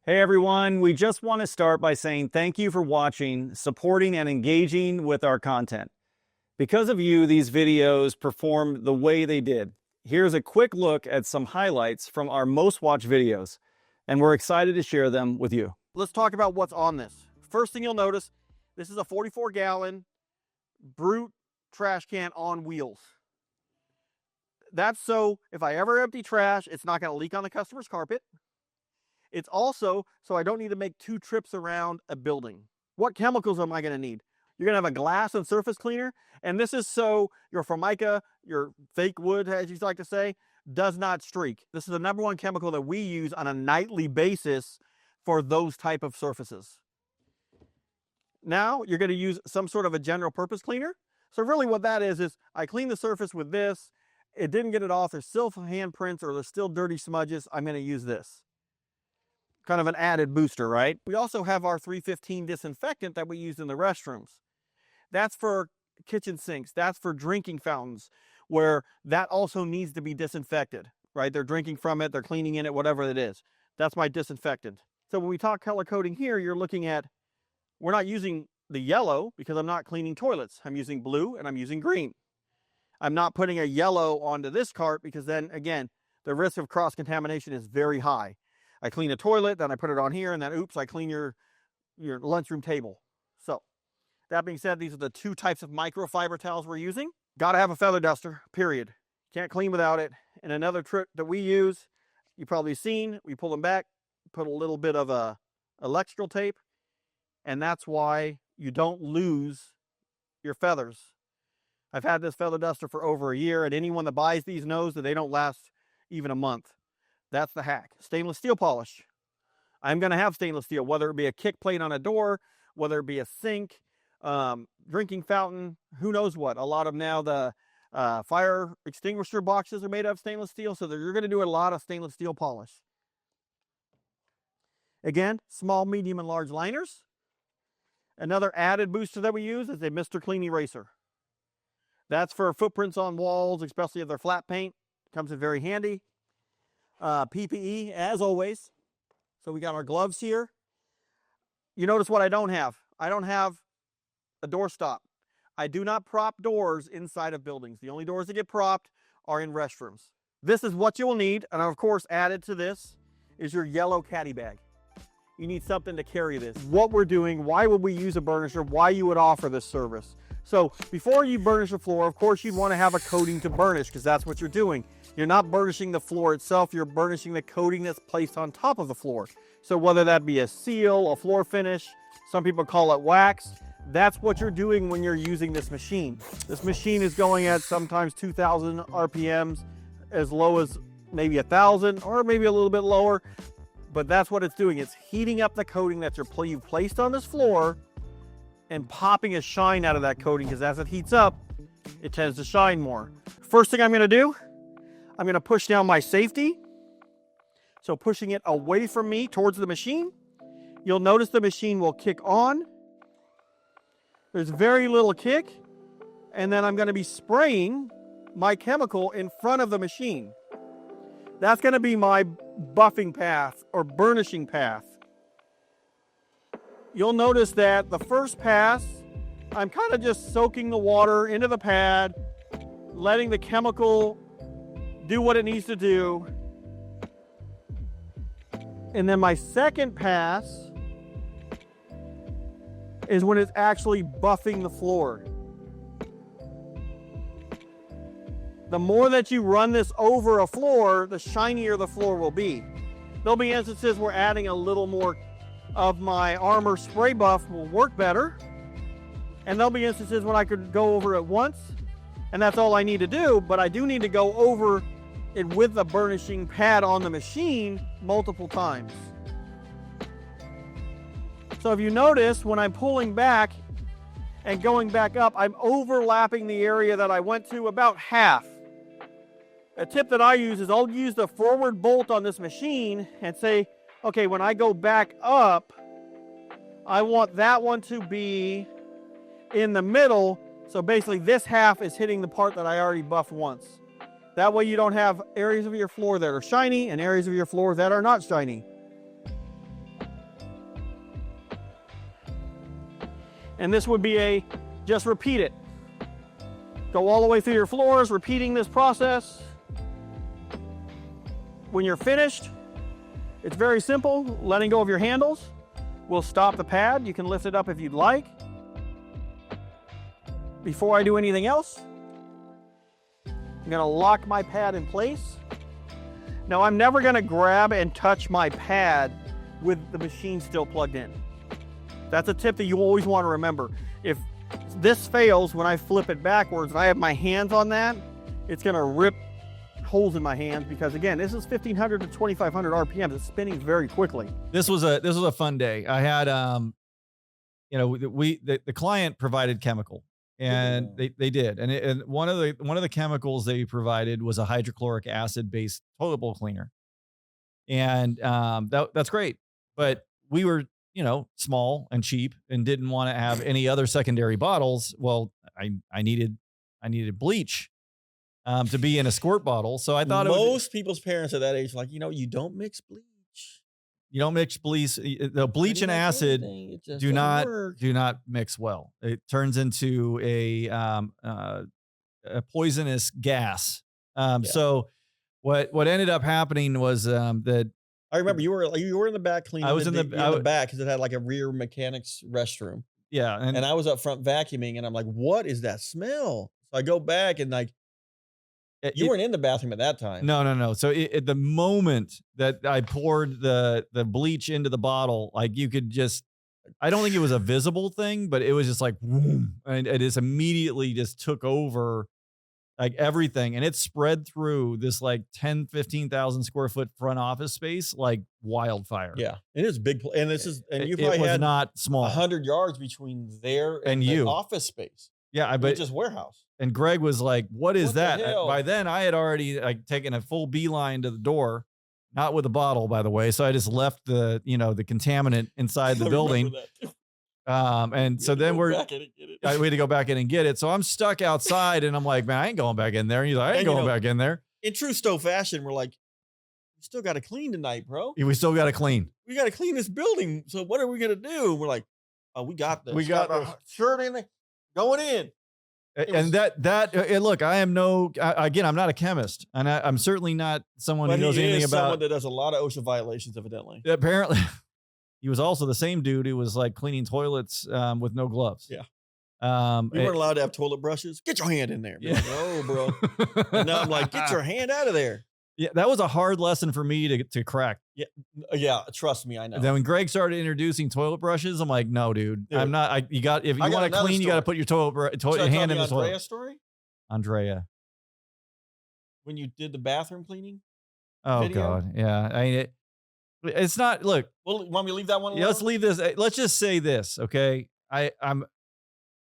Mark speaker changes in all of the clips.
Speaker 1: Hey everyone, we just want to start by saying thank you for watching, supporting, and engaging with our content. Because of you, these videos performed the way they did. Here's a quick look at some highlights from our most watched videos, and we're excited to share them with you.
Speaker 2: Let's talk about what's on this. First thing you'll notice, this is a 44-gallon Brute trash can on wheels. That's so if I ever empty trash, it's not going to leak on the customer's carpet. It's also so I don't need to make 2 trips around a building. What chemicals am I going to need? You're going to have a glass and surface cleaner, and this is so your Formica, your fake wood, as you like to say, does not streak. This is the #1 chemical that we use on a nightly basis for those type of surfaces. Now you're going to use some sort of a general purpose cleaner. So really what that is I clean the surface with this. It didn't get it off. There's still handprints or there's still dirty smudges. I'm going to use this. Kind of an added booster, right? We also have our 315 disinfectant that we use in the restrooms. That's for kitchen sinks. That's for drinking fountains where that also needs to be disinfected, right? They're drinking from it, they're cleaning in it, whatever it is. That's my disinfectant. So when we talk color coding here, you're looking at, we're not using the yellow because I'm not cleaning toilets. I'm using blue and I'm using green. I'm not putting a yellow onto this cart because then again, the risk of cross-contamination is very high. I clean a toilet, then I put it on here, and then oops, I clean your lunchroom table. So that being said, these are the 2 types of microfiber towels we're using. Got to have a feather duster, period. Can't clean without it. And another trick that we use, you've probably seen, we pull them back, put a little bit of electrical tape, and that's why you don't lose your feathers. I've had this feather duster for over a year, and anyone that buys these knows that they don't last even a month. That's the hack. Stainless steel polish. I'm going to have stainless steel, whether it be a kick plate on a door, whether it be a sink, drinking fountain, who knows what. A lot of now the fire extinguisher boxes are made out of stainless steel, so you're going to do a lot of stainless steel polish. Again, small, medium, and large liners. Another added booster that we use is a Mr. Clean Eraser. That's for footprints on walls, especially if they're flat paint. Comes in very handy. PPE, as always. So we got our gloves here. You notice what I don't have. I don't have a door stop. I do not prop doors inside of buildings. The only doors that get propped are in restrooms. This is what you will need, and of course added to this is your yellow caddy bag. You need something to carry this. What we're doing, why would we use a burnisher, why you would offer this service. So before you burnish a floor, of course you'd want to have a coating to burnish because that's what you're doing. You're not burnishing the floor itself, you're burnishing the coating that's placed on top of the floor. So whether that be a seal, a floor finish, some people call it wax, that's what you're doing when you're using this machine. This machine is going at sometimes 2,000 RPMs, as low as maybe 1,000 or maybe a little bit lower. But that's what it's doing. It's heating up the coating that you've placed on this floor and popping a shine out of that coating because as it heats up, it tends to shine more. First thing I'm going to do, I'm going to push down my safety. So pushing it away from me towards the machine. You'll notice the machine will kick on. There's very little kick. And then I'm going to be spraying my chemical in front of the machine. That's going to be my buffing path or burnishing path. You'll notice that the first pass, I'm kind of just soaking the water into the pad, letting the chemical do what it needs to do. And then my second pass is when it's actually buffing the floor. The more that you run this over a floor, the shinier the floor will be. There'll be instances where adding a little more of my Armor spray buff will work better. And there'll be instances when I could go over it once, and that's all I need to do, but I do need to go over it with the burnishing pad on the machine multiple times. So if you notice, when I'm pulling back and going back up, I'm overlapping the area that I went to about half. A tip that I use is I'll use the forward bolt on this machine and say, okay, when I go back up, I want that one to be in the middle. So basically this half is hitting the part that I already buffed once. That way you don't have areas of your floor that are shiny and areas of your floor that are not shiny. And this would be just repeat it. Go all the way through your floors, repeating this process. When you're finished, it's very simple. Letting go of your handles will stop the pad. You can lift it up if you'd like. Before I do anything else, I'm gonna lock my pad in place. Now I'm never gonna grab and touch my pad with the machine still plugged in. That's a tip that you always wanna remember. If this fails when I flip it backwards and I have my hands on that, it's gonna rip holes in my hands because again, this is 1500 to 2500 RPMs. It's spinning very quickly.
Speaker 1: This was a fun day. I had, the client provided chemical. And they did, and one of the chemicals they provided was a hydrochloric acid based toilet bowl cleaner, and that's great. But we were small and cheap and didn't want to have any other secondary bottles. Well, I needed bleach to be in a squirt bottle, so I thought
Speaker 3: most people's parents at that age are like, you don't mix bleach.
Speaker 1: You don't mix bleach. The bleach and acid do not mix well. It turns into a poisonous gas. So what ended up happening was that
Speaker 3: I remember you were in the back cleaning.
Speaker 1: I was in the
Speaker 3: back because it had like a rear mechanics restroom.
Speaker 1: Yeah,
Speaker 3: and I was up front vacuuming, and I'm like, "What is that smell?" So I go back and like. You weren't in the bathroom at that time.
Speaker 1: No. So at the moment that I poured the bleach into the bottle, like you could just, I don't think it was a visible thing, but it was just like, whoom, and it just immediately just took over like everything. And it spread through this like 15,000 square foot front office space like wildfire.
Speaker 3: Yeah. It is big. And you probably
Speaker 1: was
Speaker 3: had
Speaker 1: not small.
Speaker 3: 100 yards between there and the office space.
Speaker 1: Yeah. But
Speaker 3: just warehouse.
Speaker 1: And Greg was like, what is that? By then I had already taken a full beeline to the door, not with a bottle, by the way. So I just left the contaminant inside the building. And so then we had to go back in and get it. So I'm stuck outside and I'm like, man, I ain't going back in there. And he's like, I ain't going back in there.
Speaker 3: In true Stowe fashion, we're like, we still got to clean tonight, bro.
Speaker 1: We still got to clean.
Speaker 3: We got to clean this building. So what are we going to do? And we're like, oh, we got this.
Speaker 1: We got
Speaker 3: our shirt in there, going in.
Speaker 1: And look, I am I'm not a chemist, and I'm certainly not someone who knows anything about.
Speaker 3: Someone that does a lot of OSHA violations, evidently.
Speaker 1: Apparently, he was also the same dude who was like cleaning toilets with no gloves.
Speaker 3: Yeah. We weren't allowed to have toilet brushes. Get your hand in there. Yeah. Like, oh, bro. And now I'm like, get your hand out of there.
Speaker 1: Yeah, that was a hard lesson for me to crack.
Speaker 3: Yeah, trust me, I know.
Speaker 1: Then when Greg started introducing toilet brushes, I'm like, no, dude. I'm not. If you want to clean, you got to put your hand in the toilet.
Speaker 3: Andrea story?
Speaker 1: Andrea.
Speaker 3: When you did the bathroom cleaning?
Speaker 1: Oh, video? God. Yeah. I mean, it's not, look.
Speaker 3: Well, want me to leave that one alone?
Speaker 1: Yeah, let's leave this. Let's just say this, okay? I'm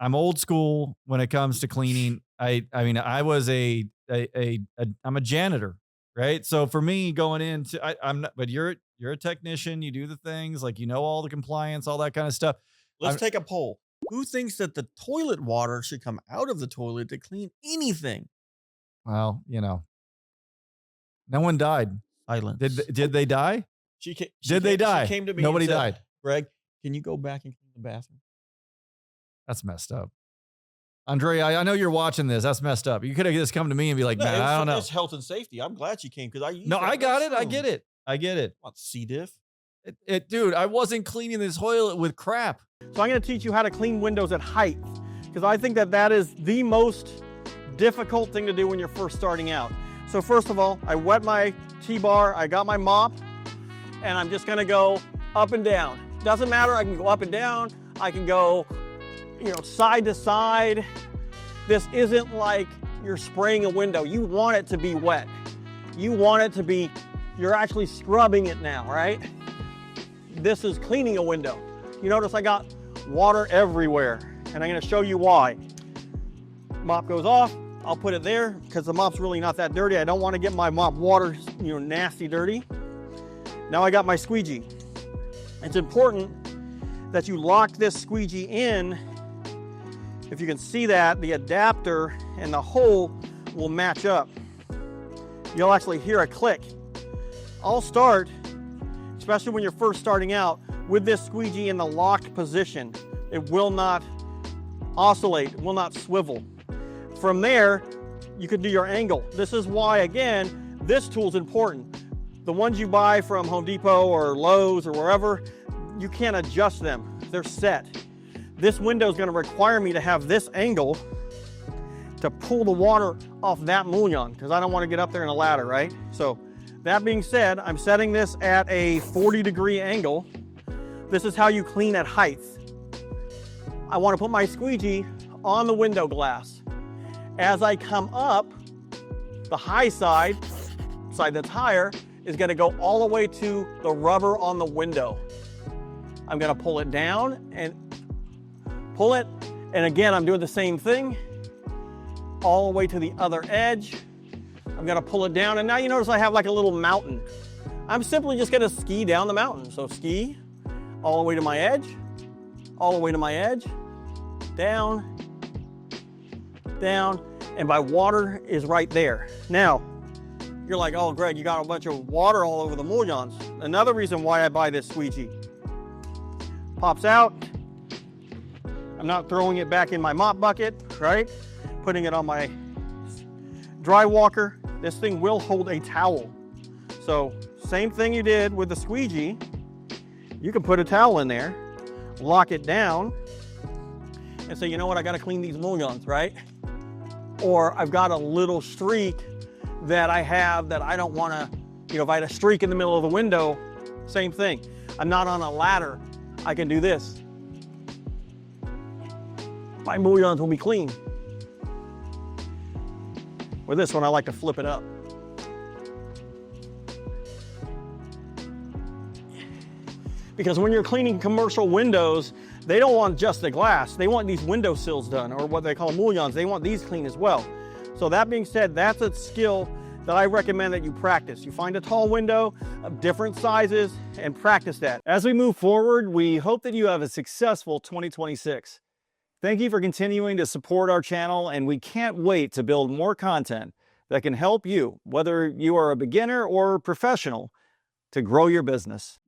Speaker 1: old school when it comes to cleaning. I mean, I was I'm a janitor. Right. So for me going into, I'm not, but you're a technician. You do the things like, all the compliance, all that kind of stuff.
Speaker 3: Let's take a poll. Who thinks that the toilet water should come out of the toilet to clean anything?
Speaker 1: Well, no one died.
Speaker 3: Silence.
Speaker 1: Did they die? Did they die?
Speaker 3: She came to me.
Speaker 1: Nobody died.
Speaker 3: Greg, can you go back and clean the bathroom?
Speaker 1: That's messed up. Andrea, I know you're watching this. That's messed up. You could have just come to me and be like, man, I don't know.
Speaker 3: It's health and safety. I'm glad she came because I
Speaker 1: got it. I get it.
Speaker 3: What, C. diff?
Speaker 1: Dude, I wasn't cleaning this toilet with crap.
Speaker 2: So I'm going to teach you how to clean windows at height because I think that is the most difficult thing to do when you're first starting out. So first of all, I wet my T-bar, I got my mop, and I'm just going to go up and down. Doesn't matter, I can go up and down, I can go side to side. This isn't like you're spraying a window. You want it to be wet. You want it to be, you're actually scrubbing it now, right? This is cleaning a window. You notice I got water everywhere, and I'm gonna show you why. Mop goes off, I'll put it there because the mop's really not that dirty. I don't want to get my mop water, nasty dirty. Now I got my squeegee. It's important that you lock this squeegee in. If you can see that, the adapter and the hole will match up. You'll actually hear a click. I'll start, especially when you're first starting out, with this squeegee in the locked position. It will not oscillate, it will not swivel. From there, you can do your angle. This is why, again, this tool is important. The ones you buy from Home Depot or Lowe's or wherever, you can't adjust them. They're set. This window is going to require me to have this angle to pull the water off that mullion because I don't want to get up there in a ladder, right? So that being said, I'm setting this at a 40-degree angle. This is how you clean at height. I want to put my squeegee on the window glass. As I come up, the high side that's higher, is going to go all the way to the rubber on the window. I'm going to pull it down and pull it. And again, I'm doing the same thing all the way to the other edge. I'm going to pull it down. And now you notice I have like a little mountain. I'm simply just going to ski down the mountain. So ski all the way to my edge, all the way to my edge, down, down, and my water is right there. Now, you're like, oh, Greg, you got a bunch of water all over the mullions. Another reason why I buy this squeegee. Pops out. I'm not throwing it back in my mop bucket, right? Putting it on my dry walker. This thing will hold a towel. So same thing you did with the squeegee. You can put a towel in there, lock it down, and say, you know what, I got to clean these mullions, right? Or I've got a little streak that I have that I don't want to, if I had a streak in the middle of the window, same thing. I'm not on a ladder. I can do this. My mullions will be clean. With this one, I like to flip it up. Because when you're cleaning commercial windows, they don't want just the glass. They want these window sills done, or what they call mullions. They want these clean as well. So that being said, that's a skill that I recommend that you practice. You find a tall window of different sizes and practice that.
Speaker 1: As we move forward, we hope that you have a successful 2026. Thank you for continuing to support our channel, and we can't wait to build more content that can help you, whether you are a beginner or professional, to grow your business.